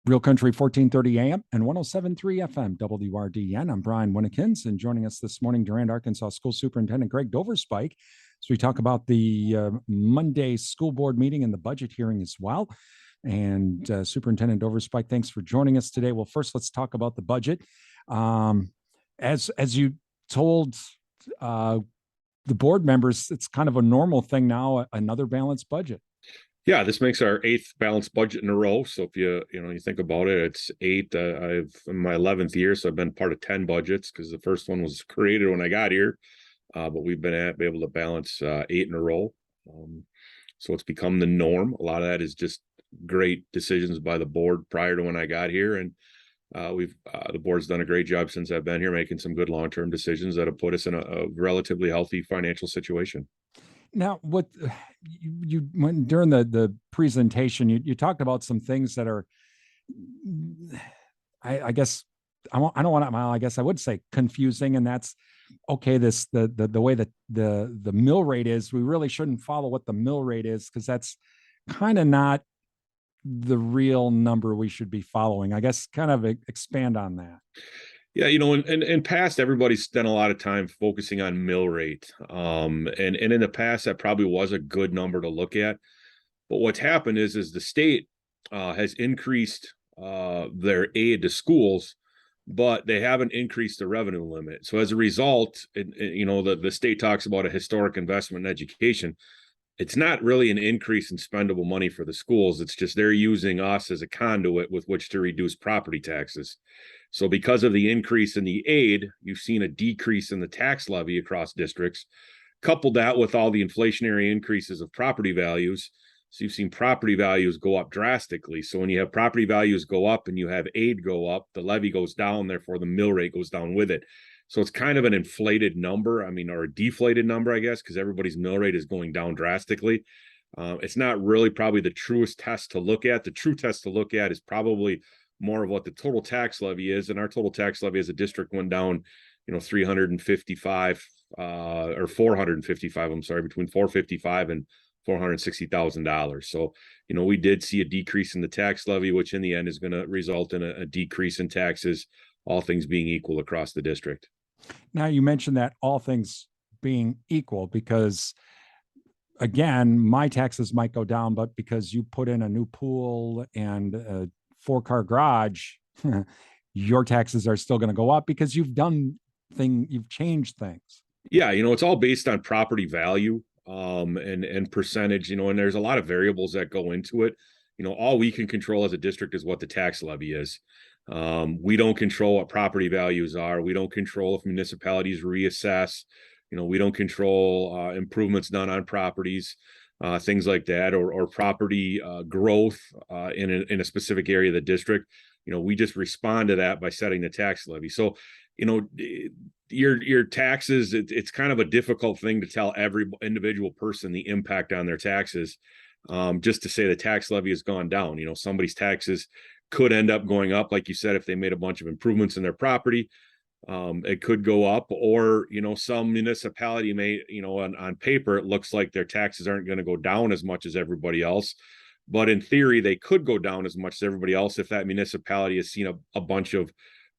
Real Country 1430 AM and 107.3 FM WRDN. I'm Brian Winnekins, and joining us this morning, Durand-Arkansaw School Superintendent Greg Doverspike. So we talk about the Monday school board meeting and the budget hearing as well. And Superintendent Doverspike, thanks for joining us today. Well, first, let's talk about the budget. As you told the board members, it's kind of a normal thing now, another balanced budget. Yeah, this makes our 8th balanced budget in a row. So if you think about it, it's 8. I've in my 11th year, so I've been part of 10 budgets because the first one was created when I got here. But we've been able to balance 8 in a row. So it's become the norm. A lot of that is just great decisions by the board prior to when I got here, and the board's done a great job since I've been here, making some good long-term decisions that have put us in a relatively healthy financial situation. Now, what you went during the presentation, you talked about some things that are, I guess, I don't want to, I guess I would say confusing, and that's okay. The way that the mill rate is, we really shouldn't follow what the mill rate is because that's kind of not the real number we should be following. I guess kind of expand on that. Yeah, in past, everybody's spent a lot of time focusing on mill rate. And in the past, that probably was a good number to look at. But what's happened is the state has increased their aid to schools, but they haven't increased the revenue limit. So as a result, the state talks about a historic investment in education. It's not really an increase in spendable money for the schools. It's just they're using us as a conduit with which to reduce property taxes. So because of the increase in the aid, you've seen a decrease in the tax levy across districts. Couple that with all the inflationary increases of property values. So you've seen property values go up drastically. So when you have property values go up and you have aid go up, the levy goes down, therefore the mill rate goes down with it. So it's kind of an inflated number, or a deflated number, I guess, because everybody's mill rate is going down drastically. It's not really probably the truest test to look at. The true test to look at is probably more of what the total tax levy is. And our total tax levy as a district went down, 355 or 455, I'm sorry, between 455 and $460,000. So, we did see a decrease in the tax levy, which in the end is going to result in a decrease in taxes, all things being equal across the district. Now, you mentioned that all things being equal, because again, my taxes might go down, but because you put in a new pool and a 4-car garage, your taxes are still going to go up because you've changed things. Yeah, it's all based on property value and percentage, and there's a lot of variables that go into it. All we can control as a district is what the tax levy is. We don't control what property values are. We don't control if municipalities reassess. We don't control improvements done on properties, things like that, or property growth in a specific area of the district. We just respond to that by setting the tax levy. So, your taxes, it's kind of a difficult thing to tell every individual person the impact on their taxes. Just to say the tax levy has gone down. Somebody's taxes could end up going up, like you said, if they made a bunch of improvements in their property. It could go up, or some municipality may, on paper, it looks like their taxes aren't going to go down as much as everybody else, but in theory they could go down as much as everybody else if that municipality has seen a bunch of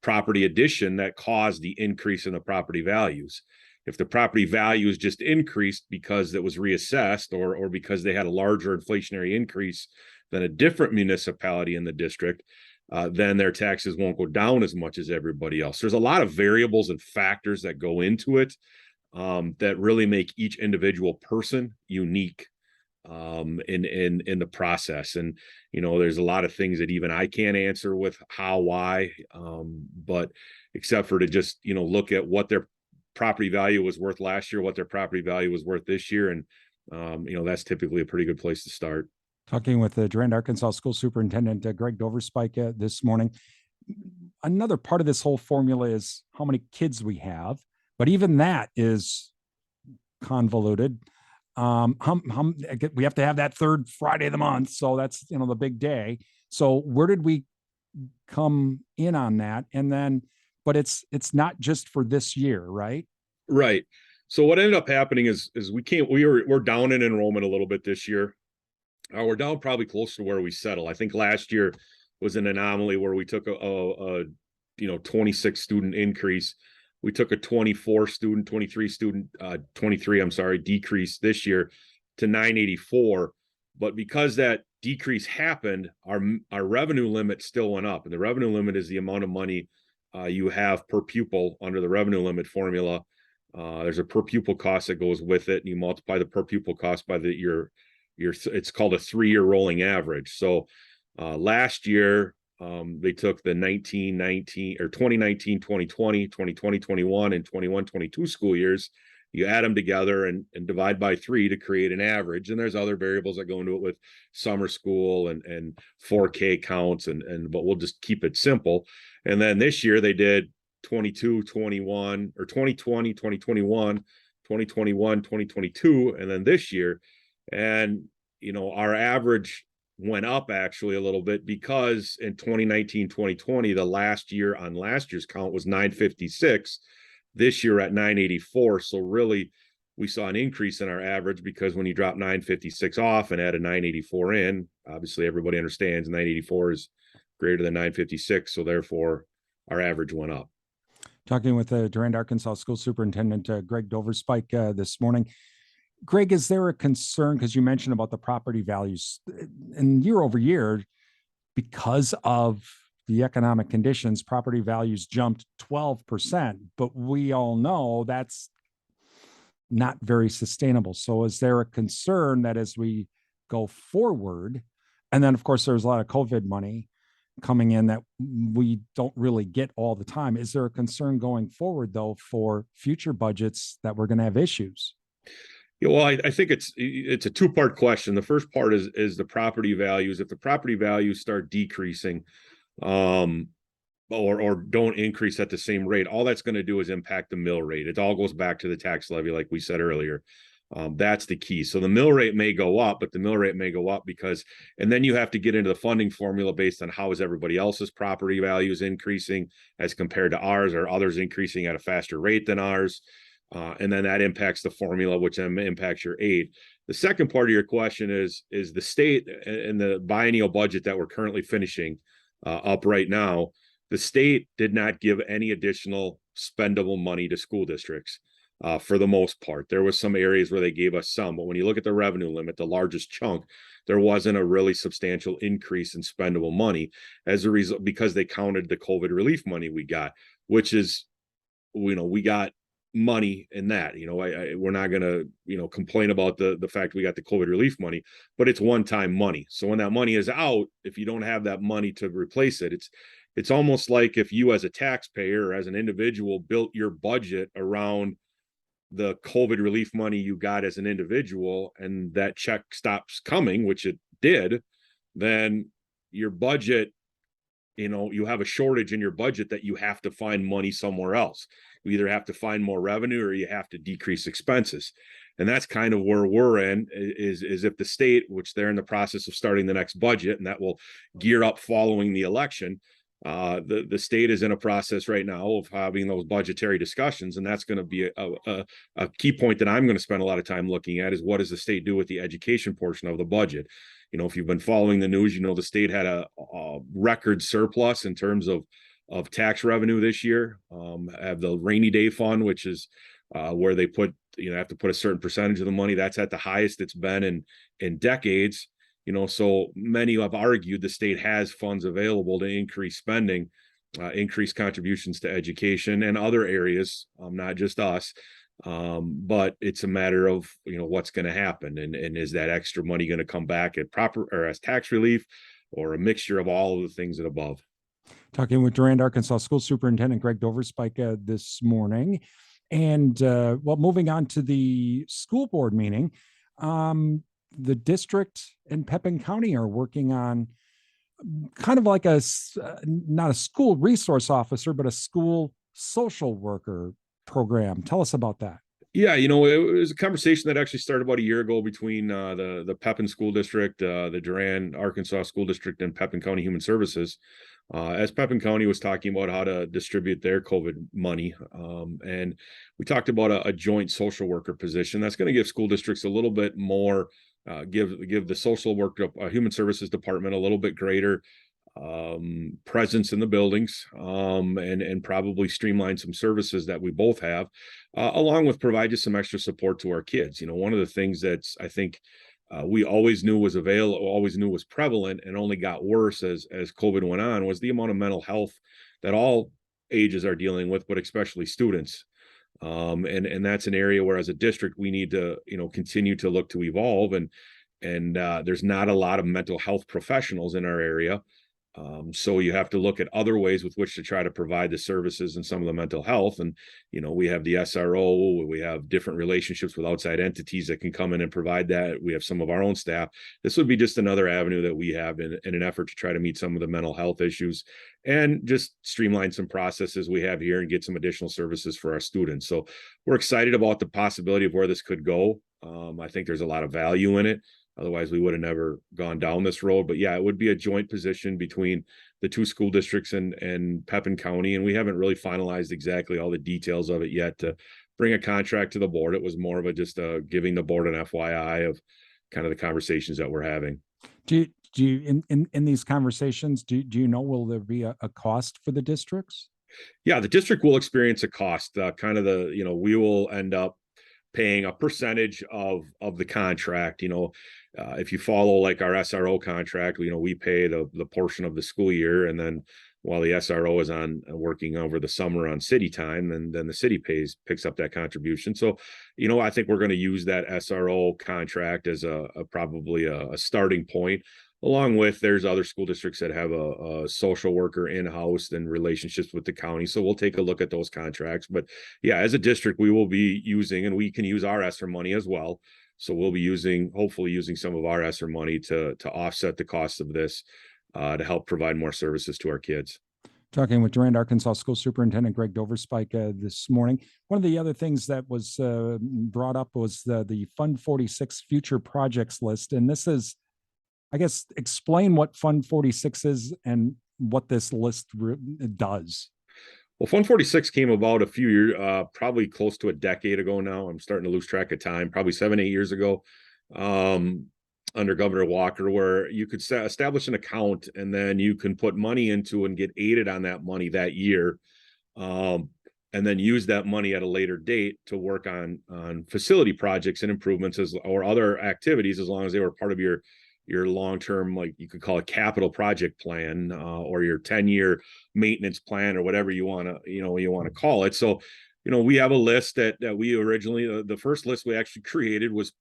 property addition that caused the increase in the property values. If the property values just increased because it was reassessed, or because they had a larger inflationary increase than a different municipality in the district, then their taxes won't go down as much as everybody else. There's a lot of variables and factors that go into it that really make each individual person unique in the process. And, there's a lot of things that even I can't answer with how, why, but except for to just, look at what their property value was worth last year, what their property value was worth this year. And, that's typically a pretty good place to start. Talking with the Durand-Arkansaw School Superintendent Greg Doverspike this morning. Another part of this whole formula is how many kids we have, but even that is convoluted. We have to have that third Friday of the month, so that's the big day. So where did we come in on that? And then, but it's not just for this year, right? Right. So what ended up happening is we're down in enrollment a little bit this year. We're down probably close to where we settle. I think last year was an anomaly where we took a 26 student increase. We took a 24 student, 23 student, 23, I'm sorry, decrease this year to 984. But because that decrease happened, our revenue limit still went up. And the revenue limit is the amount of money you have per pupil under the revenue limit formula. There's a per pupil cost that goes with it, and you multiply the per pupil cost by it's called a 3-year rolling average. So last year, they took the 2019, 2020, 2021, and 21-22 school years. You add them together and divide by 3 to create an average. And there's other variables that go into it with summer school and 4K counts, but we'll just keep it simple. And then this year they did 22, 21, or 2020, 2021, 2021, 2022, and then this year. And, our average went up actually a little bit because in 2019, 2020, the last year on last year's count was 956. This year at 984. So really, we saw an increase in our average because when you drop 956 off and add a 984 in, obviously everybody understands 984 is greater than 956. So therefore, our average went up. Talking with the Durand-Arkansaw School Superintendent Greg Doverspike this morning. Greg, is there a concern, because you mentioned about the property values and year over year, because of the economic conditions, property values jumped 12%, but we all know that's not very sustainable. So is there a concern that as we go forward, and then of course there's a lot of COVID money coming in that we don't really get all the time. Is there a concern going forward though for future budgets that we're going to have issues? Yeah, well, I think it's a two-part question. The first part is the property values. If the property values start decreasing, or don't increase at the same rate, all that's going to do is impact the mill rate. It all goes back to the tax levy, like we said earlier. That's the key. So the mill rate may go up, but the mill rate may go up and then you have to get into the funding formula based on how is everybody else's property values increasing as compared to ours, or others increasing at a faster rate than ours. And then that impacts the formula, which then impacts your aid. The second part of your question is the state and the biennial budget that we're currently finishing up right now. The state did not give any additional spendable money to school districts for the most part. There was some areas where they gave us some, but when you look at the revenue limit, the largest chunk, there wasn't a really substantial increase in spendable money as a result, because they counted the COVID relief money we got, which is, we got money in that. We're not going to complain about the fact we got the COVID relief money, but it's one-time money. So when that money is out, if you don't have that money to replace it, it's almost like if you as a taxpayer or as an individual built your budget around the COVID relief money you got as an individual, and that check stops coming, which it did, then your budget, you have a shortage in your budget that you have to find money somewhere else. You either have to find more revenue or you have to decrease expenses. And that's kind of where we're in, is if the state, which they're in the process of starting the next budget, and that will gear up following the election, the state is in a process right now of having those budgetary discussions. And that's going to be a key point that I'm going to spend a lot of time looking at, is what does the state do with the education portion of the budget? If you've been following the news, the state had a record surplus in terms of tax revenue this year. Have the rainy day fund, which is where they put, have to put a certain percentage of the money. That's at the highest it's been in decades. So many have argued the state has funds available to increase spending, increase contributions to education and other areas, not just us. But it's a matter of, what's going to happen. And is that extra money going to come back at proper or as tax relief, or a mixture of all of the things and above? Talking with Durand-Arkansaw School Superintendent Greg Doverspike this morning. And moving on to the school board meeting, the district and Pepin County are working on kind of like not a school resource officer, but a school social worker program. Tell us about that. Yeah, it was a conversation that actually started about a year ago between the Pepin School District, the Durand-Arkansaw School District, and Pepin County Human Services. As Pepin County was talking about how to distribute their COVID money. And we talked about a joint social worker position that's going to give school districts a little bit more, give the social work, human services department a little bit greater presence in the buildings, and probably streamline some services that we both have, along with provide just some extra support to our kids. One of the things that's, I think, we always knew was available, always knew was prevalent, and only got worse as COVID went on, was the amount of mental health that all ages are dealing with, but especially students. And that's an area where, as a district, we need to continue to look to evolve, and there's not a lot of mental health professionals in our area. So you have to look at other ways with which to try to provide the services and some of the mental health. And, we have the SRO, we have different relationships with outside entities that can come in and provide that. We have some of our own staff. This would be just another avenue that we have in an effort to try to meet some of the mental health issues and just streamline some processes we have here and get some additional services for our students. So we're excited about the possibility of where this could go. I think there's a lot of value in it. Otherwise, we would have never gone down this road. But yeah, it would be a joint position between the two school districts and Pepin County. And we haven't really finalized exactly all the details of it yet to bring a contract to the board. It was more of just giving the board an FYI of kind of the conversations that we're having. Do you in these conversations, do you know, will there be a cost for the districts? Yeah, the district will experience a cost. We will end up paying a percentage of the contract. If you follow like our SRO contract, we pay the portion of the school year, and then while the SRO is on working over the summer on city time, and then the city picks up that contribution. So, I think we're going to use that SRO contract as probably a starting point. Along with, there's other school districts that have a social worker in-house and relationships with the county. So we'll take a look at those contracts. But yeah, as a district, we will be using, and we can use our ESSER money as well. So we'll be hopefully using some of our ESSER money to offset the cost of this, to help provide more services to our kids. Talking with Durand-Arkansaw School Superintendent Greg Doverspike this morning. One of the other things that was brought up was the Fund 46 future projects list. And this is, I guess, explain what Fund 46 is and what this list does. Well, Fund 46 came about a few years, probably close to a decade ago now. I'm starting to lose track of time, probably 7-8 years ago, under Governor Walker, where you could establish an account and then you can put money into and get aided on that money that year. And then use that money at a later date to work on facility projects and improvements or other activities, as long as they were part of your long-term, like you could call a capital project plan, or your 10-year maintenance plan, or whatever you want to call it. So, we have a list that we originally, the first list we actually created was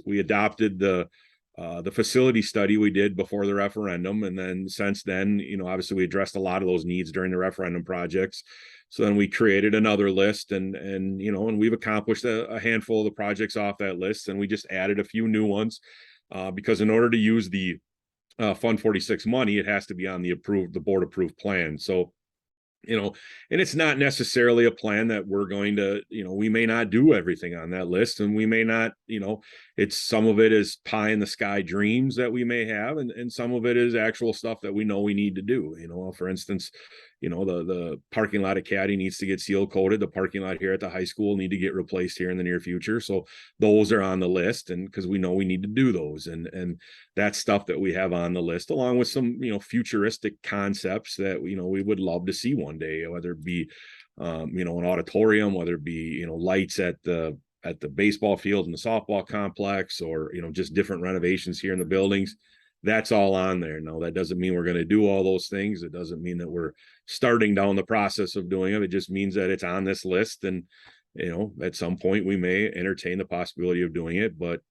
we adopted the facility study we did before the referendum. And then since then, obviously we addressed a lot of those needs during the referendum projects. So then we created another list, and we've accomplished a handful of the projects off that list, and we just added a few new ones. Because in order to use the Fund 46 money, it has to be on the board approved plan. So, and it's not necessarily a plan that we're going to, we may not do everything on that list, and we may not, it's some of it is pie in the sky dreams that we may have, and some of it is actual stuff that we know we need to do. For instance, the parking lot at Caddy needs to get seal coated. The parking lot here at the high school need to get replaced here in the near future. So those are on the list, and because we know we need to do those, and that's stuff that we have on the list, along with some, futuristic concepts that, we would love to see one day, whether it be, an auditorium, whether it be, lights at the baseball field and the softball complex, or, just different renovations here in the buildings. That's all on there. No, that doesn't mean we're going to do all those things. It doesn't mean that we're starting down the process of doing it. It just means that it's on this list, and, at some point we may entertain the possibility of doing it, but,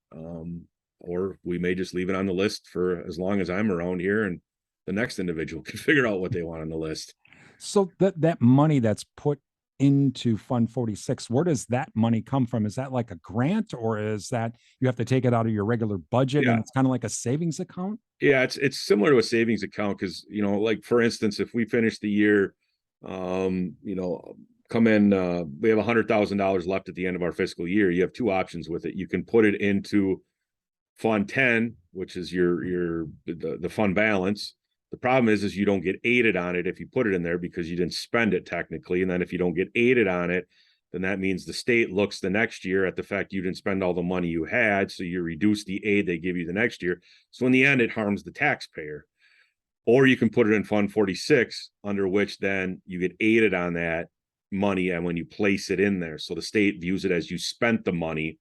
or we may just leave it on the list for as long as I'm around here, and the next individual can figure out what they want on the list. So that money that's put into Fund 46, where does that money come from? Is that like a grant, or is that you have to take it out of your regular budget? Yeah. And it's kind of like a savings account? Yeah, it's similar to a savings account, because, like, for instance, if we finish the year, come in, we have $100,000 left at the end of our fiscal year. You have two options with it. You can put it into Fund 10, which is the fund balance. The problem is you don't get aided on it if you put it in there, because you didn't spend it technically. And then if you don't get aided on it, then that means the state looks the next year at the fact you didn't spend all the money you had. So you reduce the aid they give you the next year. So in the end, it harms the taxpayer. or you can put it in Fund 46, under which then you get aided on that money and when you place it in there. So the state views it as you spent the money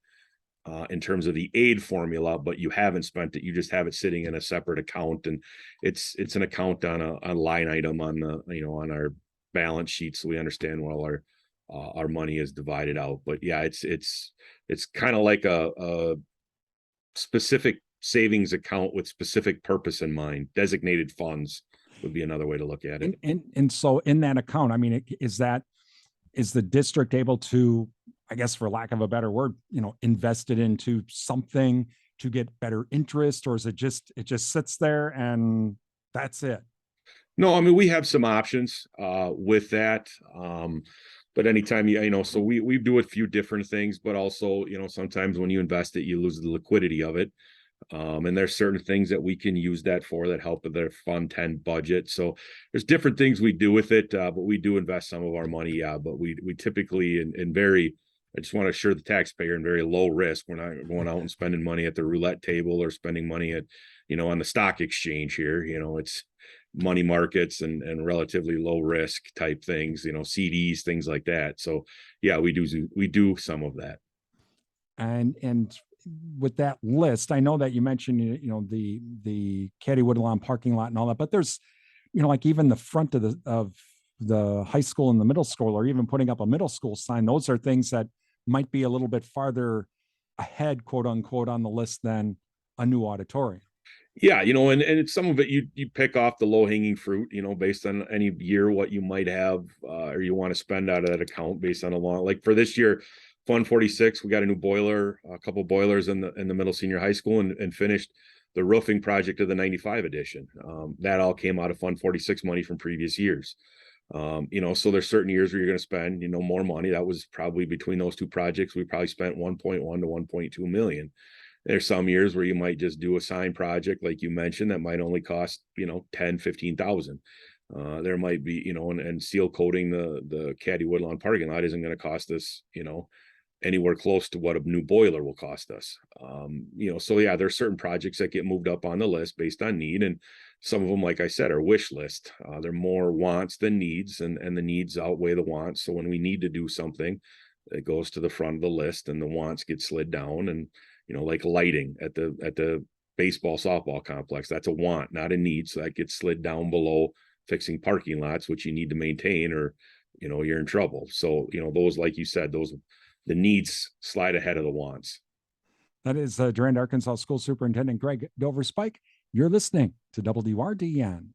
in terms of the aid formula, but you haven't spent it. You just have it sitting in a separate account, and it's an account on a line item on the on our balance sheet, so we understand where all our money is divided out. But yeah, it's kind of like a specific savings account with specific purpose in mind. Designated funds would be another way to look at it. And so in that account, I mean, is the district able to, I guess, for lack of a better word, invest it into something to get better interest, or is it just sits there and that's it? No, I mean, we have some options with that. But anytime so we do a few different things, but also, sometimes when you invest it, you lose the liquidity of it. And there's certain things that we can use that for that help with their Fund 10 budget. So there's different things we do with it, but we do invest some of our money. Yeah, but we typically in very, I just want to assure the taxpayer in very low risk. We're not going out and spending money at the roulette table or spending money at, on the stock exchange here. It's money markets and relatively low risk type things, CDs, things like that. So yeah, we do some of that. And with that list, I know that you mentioned, the Caddy Woodlawn parking lot and all that, but there's, like even the front of the high school and the middle school, or even putting up a middle school sign. Those are things that might be a little bit farther ahead, quote unquote, on the list than a new auditorium. Yeah, and it's some of it you pick off the low hanging fruit, based on any year what you might have or you want to spend out of that account based on like for this year, Fund 46, we got a new boiler, a couple boilers in the middle senior high school, and finished the roofing project of the 95 edition. That all came out of Fund 46 money from previous years. So there's certain years where you're going to spend, more money. That was probably between those two projects, we probably spent 1.1 to 1.2 million. There's some years where you might just do a sign project, like you mentioned, that might only cost, 10, 15,000. There might be, and seal coating the Caddy Woodlawn parking lot isn't going to cost us, anywhere close to what a new boiler will cost us. So yeah, there's certain projects that get moved up on the list based on need. And some of them, like I said, are wish list. They're more wants than needs, and the needs outweigh the wants. So when we need to do something, it goes to the front of the list and the wants get slid down. And, like lighting at the baseball softball complex, that's a want, not a need. So that gets slid down below fixing parking lots, which you need to maintain, or, you're in trouble. So, those, like you said, the needs slide ahead of the wants. That is Durand-Arkansaw School Superintendent Greg Doverspike. You're listening to WRDN.